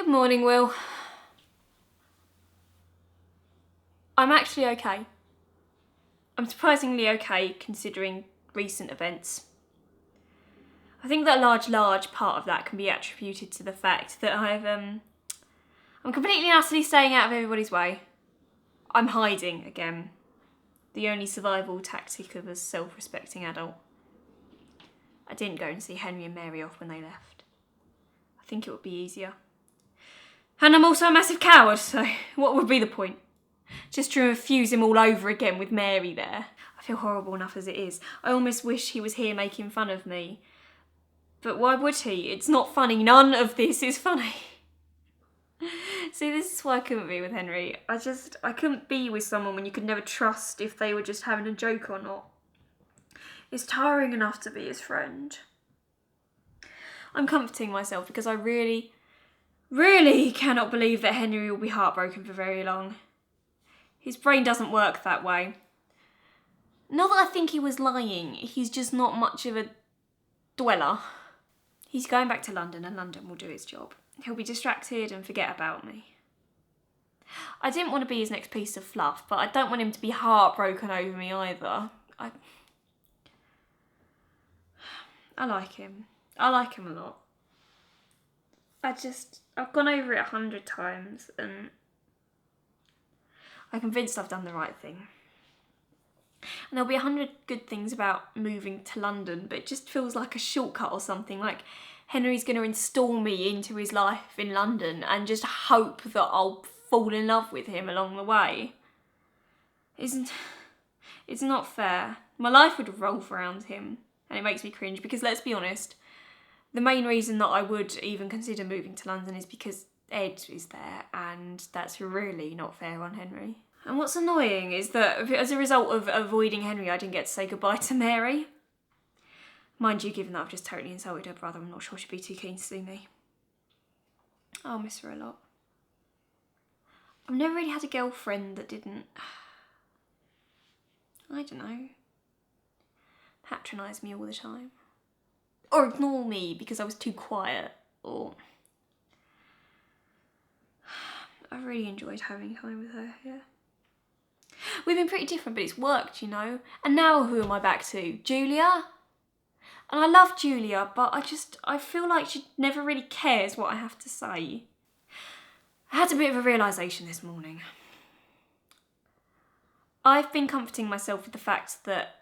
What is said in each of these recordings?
Morning, Will. I'm actually okay. I'm surprisingly okay considering recent events. I think that a large part of that can be attributed to the fact that I'm completely and utterly staying out of everybody's way. I'm hiding again. The only survival tactic of a self-respecting adult. I didn't go and see Henry and Mary off when they left. I think it would be easier. And I'm also a massive coward, so what would be the point? Just to refuse him all over again with Mary there. I feel horrible enough as it is. I almost wish he was here making fun of me. But why would he? It's not funny. None of this is funny. See, this is why I couldn't be with Henry. I couldn't be with someone when you could never trust if they were just having a joke or not. It's tiring enough to be his friend. I'm comforting myself because I really cannot believe that Henry will be heartbroken for very long. His brain doesn't work that way. Not that I think he was lying, he's just not much of a dweller. He's going back to London and London will do its job. He'll be distracted and forget about me. I didn't want to be his next piece of fluff, but I don't want him to be heartbroken over me either. I like him. I like him a lot. I've gone over it 100 times and I'm convinced I've done the right thing. And there'll be 100 good things about moving to London, but it just feels like a shortcut or something, like Henry's going to install me into his life in London and just hope that I'll fall in love with him along the way. It's not fair. My life would revolve around him, and it makes me cringe because, let's be honest, the main reason that I would even consider moving to London is because Ed is there, and that's really not fair on Henry. And what's annoying is that as a result of avoiding Henry, I didn't get to say goodbye to Mary. Mind you, given that I've just totally insulted her brother, I'm not sure she'd be too keen to see me. I'll miss her a lot. I've never really had a girlfriend that didn't, I don't know, patronise me all the time. Or ignore me because I was too quiet, or... I've really enjoyed having time with her, yeah. We've been pretty different, but it's worked, you know. And now who am I back to? Julia? And I love Julia, but I feel like she never really cares what I have to say. I had a bit of a realisation this morning. I've been comforting myself with the fact that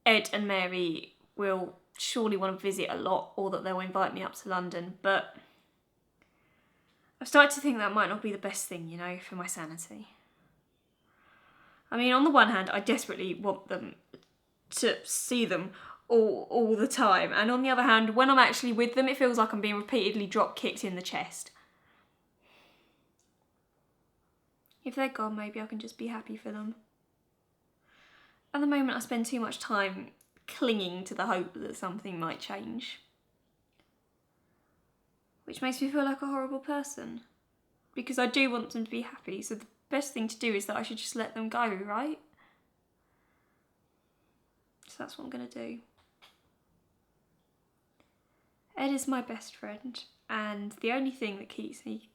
Ed and Mary will surely want to visit a lot, or that they'll invite me up to London, but I've started to think that might not be the best thing, you know, for my sanity. I mean, on the one hand, I desperately want them to see them all the time, and on the other hand, when I'm actually with them, it feels like I'm being repeatedly drop-kicked in the chest. If they're gone, maybe I can just be happy for them. At the moment, I spend too much time clinging to the hope that something might change. Which makes me feel like a horrible person. Because I do want them to be happy, so the best thing to do is that I should just let them go, right? So that's what I'm going to do. Ed is my best friend, and the only thing that keeps me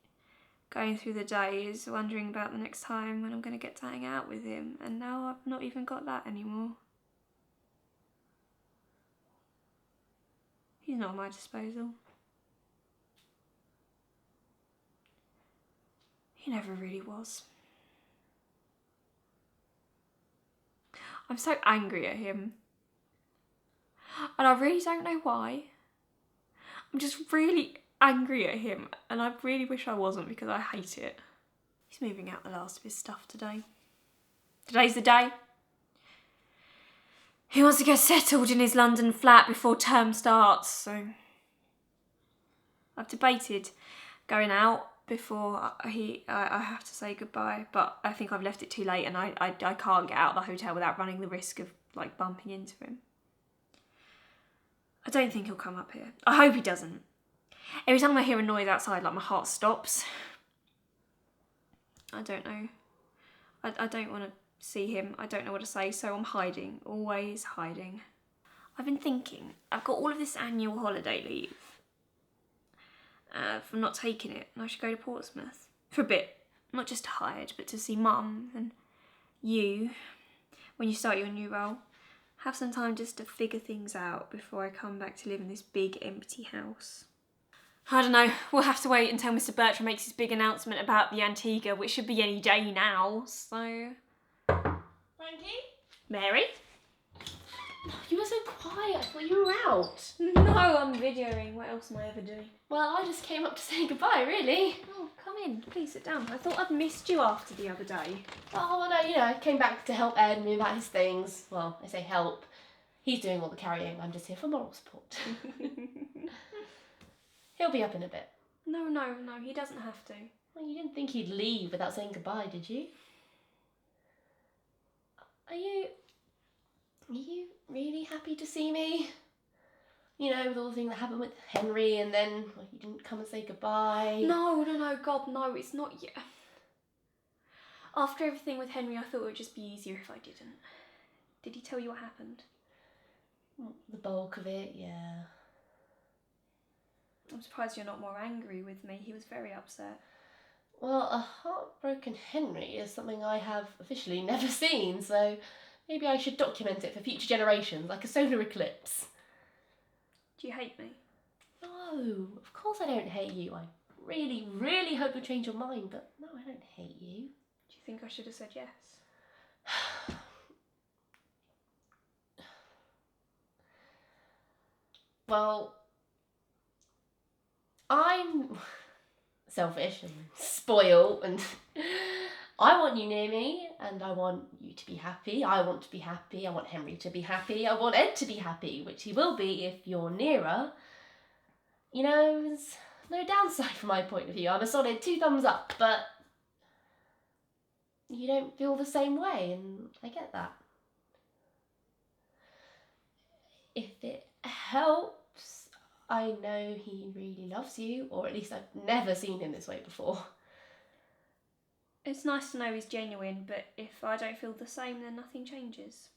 going through the day is wondering about the next time when I'm going to get to hang out with him, and now I've not even got that anymore. He's not at my disposal. He never really was. I'm so angry at him. And I really don't know why. I'm just really angry at him, and I really wish I wasn't because I hate it. He's moving out the last of his stuff today. Today's the day. He wants to get settled in his London flat before term starts, so I've debated going out before I have to say goodbye, but I think I've left it too late, and I can't get out of the hotel without running the risk of like bumping into him. I don't think he'll come up here. I hope he doesn't. Every time I hear a noise outside, like, my heart stops. I don't know. I don't want to see him. I don't know what to say, so I'm hiding. Always hiding. I've been thinking, I've got all of this annual holiday leave. for not taking it, and I should go to Portsmouth. For a bit. Not just to hide, but to see Mum and you when you start your new role. Have some time just to figure things out before I come back to live in this big empty house. I don't know, we'll have to wait until Mr. Bertram makes his big announcement about the Antigua, which should be any day now, so... Frankie? Mary? You were so quiet, I thought you were out. No, I'm videoing. What else am I ever doing? Well, I just came up to say goodbye, really. Oh, come in. Please sit down. I thought I'd missed you after the other day. Oh, no, you know, I came back to help Ed move out his things. Well, I say help. He's doing all the carrying. I'm just here for moral support. He'll be up in a bit. No, he doesn't have to. Well, you didn't think he'd leave without saying goodbye, did you? Are you really happy to see me? You know, with all the things that happened with Henry and then you didn't come and say goodbye. No, God, no, it's not yet. After everything with Henry, I thought it would just be easier if I didn't. Did he tell you what happened? The bulk of it, yeah. I'm surprised you're not more angry with me. He was very upset. Well, a heartbroken Henry is something I have officially never seen, so maybe I should document it for future generations, like a solar eclipse. Do you hate me? No, of course I don't hate you. I really, really hope you'll change your mind, but no, I don't hate you. Do you think I should have said yes? Well, I'm selfish and spoiled and I want you near me and I want you to be happy. I want to be happy. I want Henry to be happy. I want Ed to be happy, which he will be if you're nearer. You know, there's no downside from my point of view. I'm a solid 2 thumbs up, but you don't feel the same way and I get that. If it helps, I know he really loves you, or at least I've never seen him this way before. It's nice to know he's genuine, but if I don't feel the same, then nothing changes.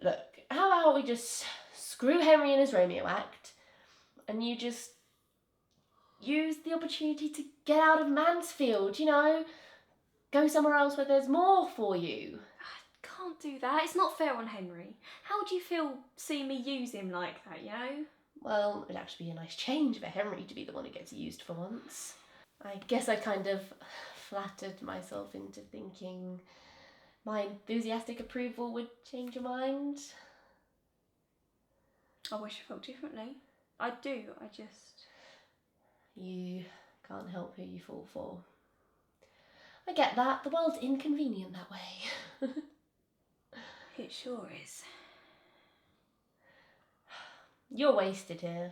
Look, how about we just screw Henry and his Romeo act, and you just use the opportunity to get out of Mansfield, you know? Go somewhere else where there's more for you. I can't do that. It's not fair on Henry. How would you feel seeing me use him like that, you know? Well, it'd actually be a nice change for Henry to be the one who gets used for once. I guess I kind of flattered myself into thinking my enthusiastic approval would change your mind. I wish I felt differently. I do, I just... You can't help who you fall for. I get that. The world's inconvenient that way. It sure is. You're wasted here.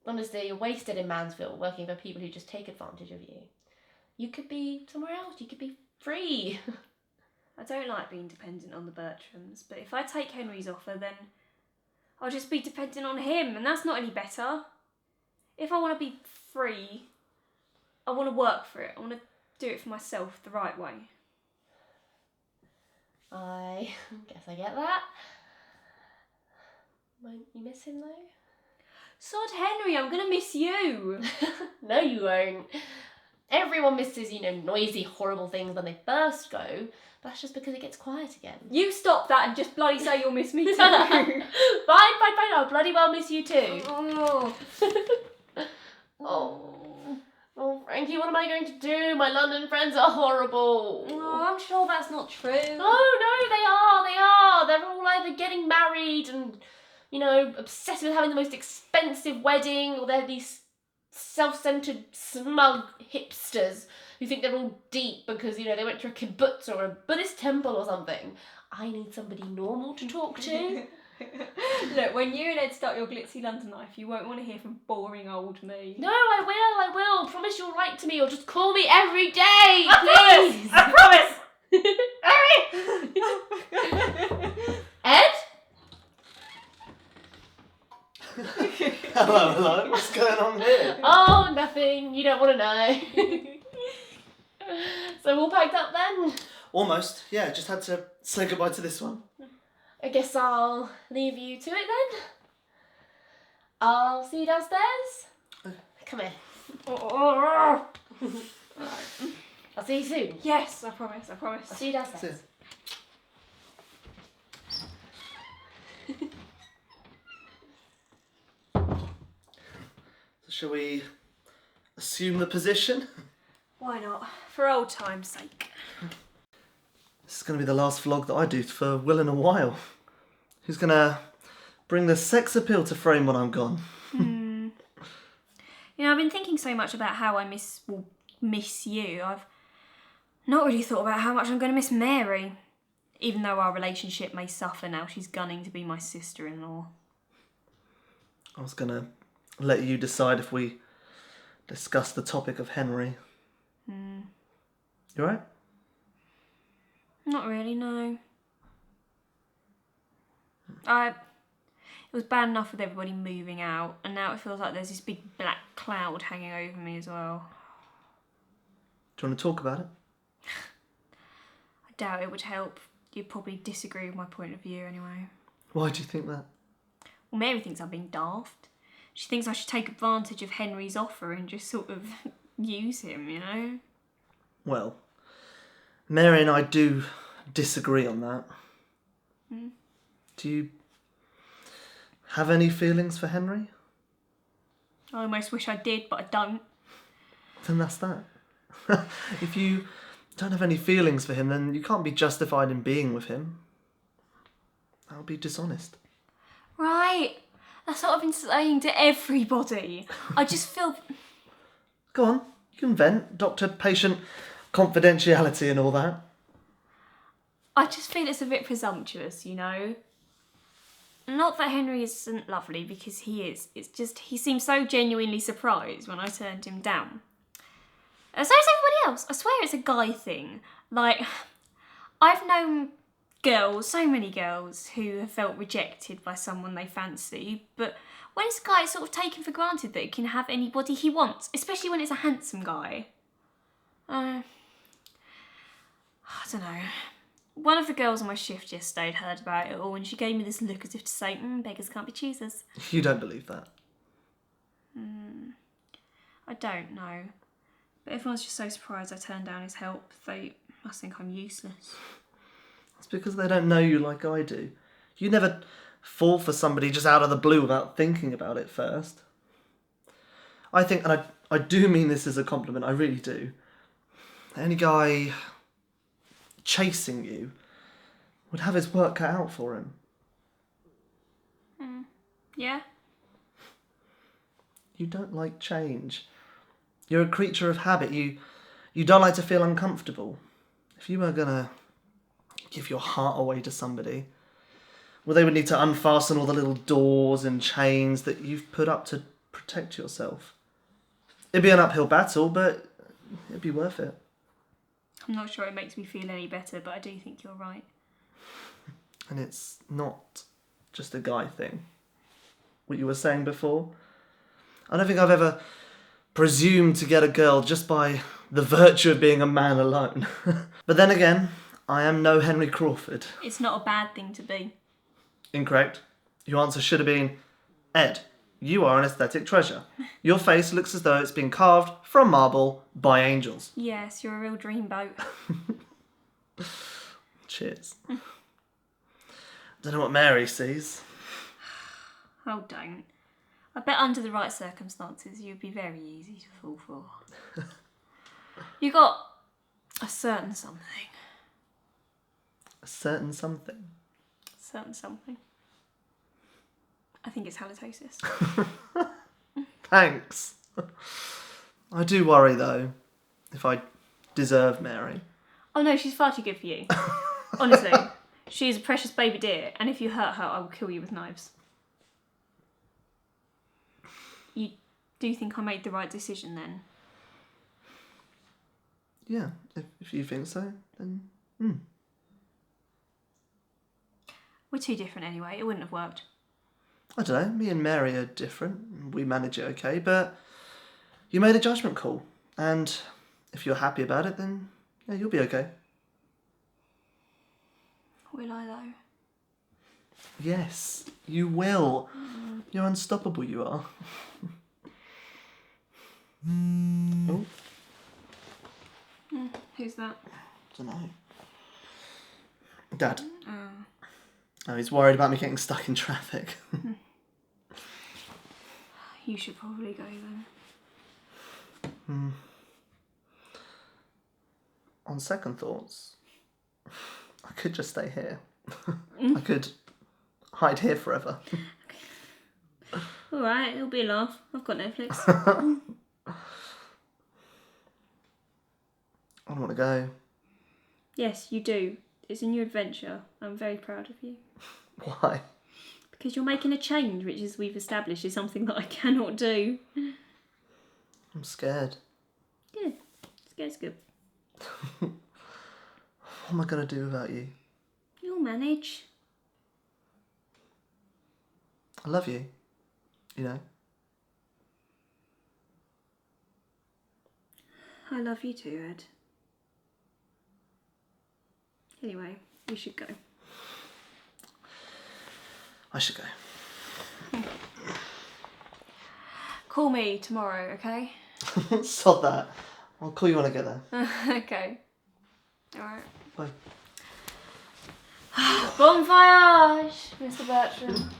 Honestly, you're wasted in Mansfield working for people who just take advantage of you. You could be somewhere else. You could be free. I don't like being dependent on the Bertrams, but if I take Henry's offer, then I'll just be dependent on him, and that's not any better. If I want to be free, I want to work for it. I want to do it for myself the right way. I guess I get that. Won't you miss him though? Sod Henry, I'm gonna miss you. No, you won't. Everyone misses, noisy, horrible things when they first go. That's just because it gets quiet again. You stop that and just bloody say you'll miss me too. Fine. I'll bloody well miss you too. Oh, Frankie, what am I going to do? My London friends are horrible. Oh, I'm sure that's not true. Oh, no, they are. They're all either getting married and, obsessed with having the most expensive wedding, or they're these self-centered, smug hipsters who think they're all deep because, they went to a kibbutz or a Buddhist temple or something. I need somebody normal to talk to. Look, when you and Ed start your glitzy London life, you won't want to hear from boring old me. No, I will. Promise you'll write to me or just call me every day, please. I promise. Ed? Hello, what's going on here? Oh, nothing. You don't want to know. So all packed up then? Almost, yeah, just had to say goodbye to this one. I guess I'll leave you to it then. I'll see you downstairs. Come here. Oh. I'll see you soon. Yes, I promise. I'll see you downstairs. So shall we assume the position? Why not? For old time's sake. This is going to be the last vlog that I do for Will in a while. Who's going to bring the sex appeal to frame when I'm gone? You know, I've been thinking so much about how I miss you. I've not really thought about how much I'm going to miss Mary. Even though our relationship may suffer now, she's gunning to be my sister-in-law. I was going to let you decide if we discuss the topic of Henry. You alright? Not really, no. It was bad enough with everybody moving out, and now it feels like there's this big black cloud hanging over me as well. Do you want to talk about it? I doubt it would help. You'd probably disagree with my point of view anyway. Why do you think that? Well, Mary thinks I'm being daft. She thinks I should take advantage of Henry's offer and just sort of use him, you know? Well, Mary and I do disagree on that. Do you have any feelings for Henry? I almost wish I did, but I don't. Then that's that. If you don't have any feelings for him, then you can't be justified in being with him. That would be dishonest. Right. That's what I've been saying to everybody. I just feel... Go on, you can vent. Doctor-patient confidentiality and all that. I just feel it's a bit presumptuous, you know? Not that Henry isn't lovely, because he is. It's just he seemed so genuinely surprised when I turned him down. So is everybody else. I swear it's a guy thing. Like, I've known girls, so many girls, who have felt rejected by someone they fancy, but when it's a guy, it's sort of taken for granted that he can have anybody he wants, especially when it's a handsome guy. I don't know. One of the girls on my shift yesterday had heard about it all, and she gave me this look as if to say, beggars can't be choosers. You don't believe that? I don't know. But everyone's just so surprised I turned down his help. They must think I'm useless. It's because they don't know you like I do. You never fall for somebody just out of the blue without thinking about it first. I think, and I do mean this as a compliment, I really do. Any guy chasing you would have his work cut out for him. Yeah? You don't like change. You're a creature of habit. You don't like to feel uncomfortable. If you were gonna give your heart away to somebody, well, they would need to unfasten all the little doors and chains that you've put up to protect yourself. It'd be an uphill battle, but it'd be worth it. I'm not sure it makes me feel any better, but I do think you're right. And it's not just a guy thing. What you were saying before. I don't think I've ever presumed to get a girl just by the virtue of being a man alone. But then again, I am no Henry Crawford. It's not a bad thing to be. Incorrect. Your answer should have been, Ed, you are an aesthetic treasure. Your face looks as though it's been carved from marble by angels. Yes, you're a real dreamboat. Cheers. Don't know what Mary sees. Oh, don't. I bet under the right circumstances you'd be very easy to fall for. You got a certain something. A certain something. Certain something. I think it's halitosis. Thanks. I do worry, though, if I deserve Mary. Oh no, she's far too good for you. Honestly, she is a precious baby deer, and if you hurt her, I will kill you with knives. You do think I made the right decision then? Yeah, if you think so, then... We're too different anyway, it wouldn't have worked. I don't know, me and Mary are different. We manage it okay, but you made a judgment call. And if you're happy about it, then yeah, you'll be okay. Will I though? Yes, you will. You're unstoppable, you are. Oh, Who's that? don't know. Dad. Oh. Oh, he's worried about me getting stuck in traffic. You should probably go then. On second thoughts, I could just stay here. I could hide here forever. Alright, it'll be a laugh. I've got Netflix. I don't want to go. Yes, you do. It's a new adventure. I'm very proud of you. Why? Because you're making a change, which, as we've established, is something that I cannot do. I'm scared. Good. Scared's good. What am I going to do without you? You'll manage. I love you. You know? I love you too, Ed. Anyway, we should go. I should go. Call me tomorrow, okay? Sod that. I'll call you when I get there. Okay. Alright. Bye. Bon voyage, Mr. Bertram.